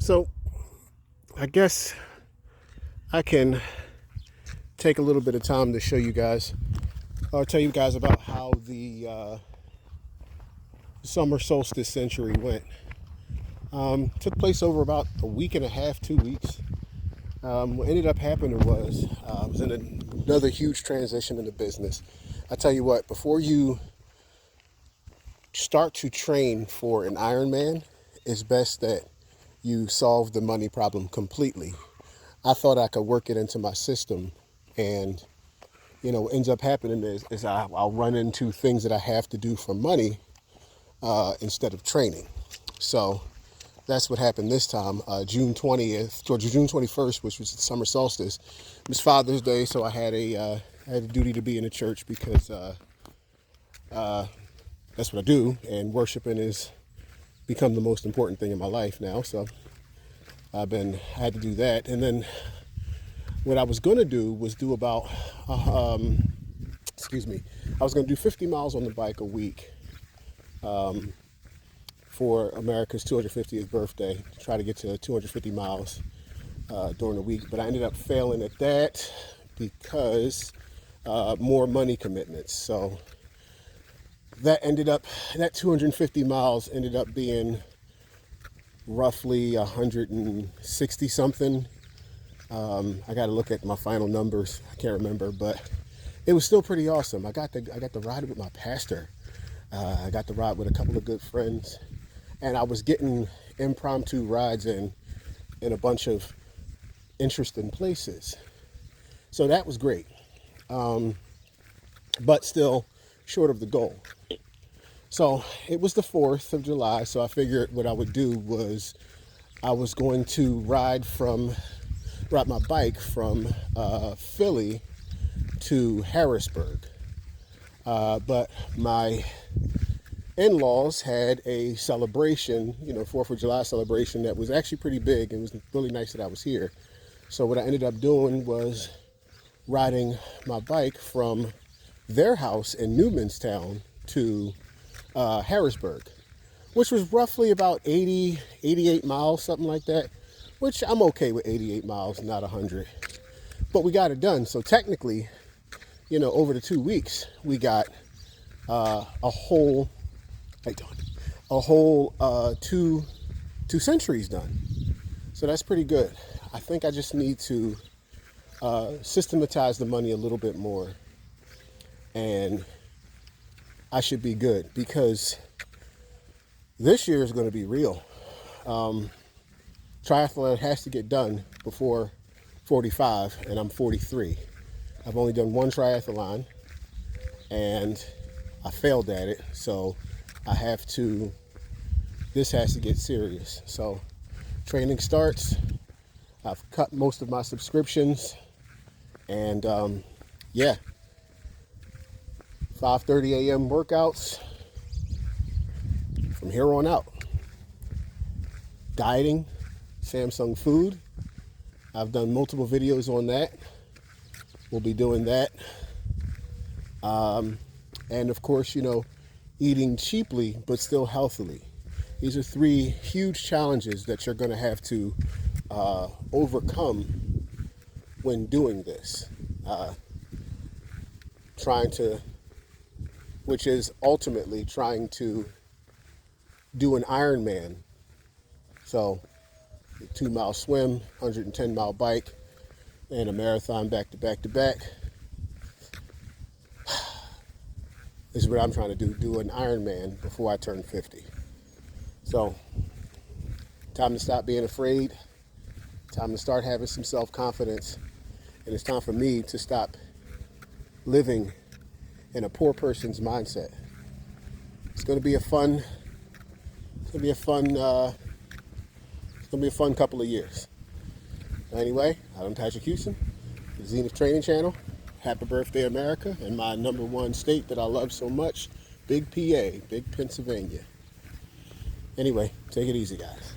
So I guess I can take a little bit of time to show you guys, or tell you guys about how the summer solstice century went. Took place over about a week and a half, 2 weeks. What ended up happening was I was in another huge transition in the business. I tell you what, before you start to train for an Ironman, it's best that you solve the money problem completely. I thought I could work it into my system, and what ends up happening is I'll run into things that I have to do for money instead of training. So that's what happened this time. June 20th, or June 21st, which was the summer solstice, it was Father's Day, so I had a duty to be in the church because that's what I do, and worshiping has become the most important thing in my life now. So I had to do that, and then what I was going to do was do about, I was going to do 50 miles on the bike a week for America's 250th birthday, to try to get to 250 miles during the week. But I ended up failing at that because more money commitments. So that 250 miles ended up being roughly 160 something. I got to look at my final numbers. I can't remember, but it was still pretty awesome. I got to ride with my pastor. I got to ride with a couple of good friends, and I was getting impromptu rides in a bunch of interesting places. So that was great, but still short of the goal. So it was the 4th of July, so I figured what I would do was I was going to ride my bike from Philly to Harrisburg. But my in-laws had a celebration, 4th of July celebration that was actually pretty big, and it was really nice that I was here. So what I ended up doing was riding my bike from their house in Newmanstown to Harrisburg, which was roughly about 88 miles, something like that, which I'm okay with 88 miles, not 100. But we got it done. So technically, over the 2 weeks, we got a whole two centuries done. So that's pretty good. I think I just need to systematize the money a little bit more, and I should be good, because this year is going to be real. Triathlon has to get done before 45, and I'm 43. I've only done one triathlon, and I failed at it, so this has to get serious. So training starts. I've cut most of my subscriptions, and 5:30 a.m. workouts from here on out. Dieting, Samsung food. I've done multiple videos on that. We'll be doing that. And of course, eating cheaply but still healthily. These are 3 huge challenges that you're going to have to overcome when doing this. Which is ultimately trying to do an Ironman. So, a 2-mile swim, 110-mile bike, and a marathon back to back to back. This is what I'm trying to do an Ironman before I turn 50. So, time to stop being afraid. Time to start having some self-confidence. And it's time for me to stop living in a poor person's mindset. It's going to be a fun couple of years. Anyway, I'm Patrick Houston, the Zenith Training Channel. Happy birthday, America, and my number 1 state that I love so much, Big PA, Big Pennsylvania. Anyway, take it easy, guys.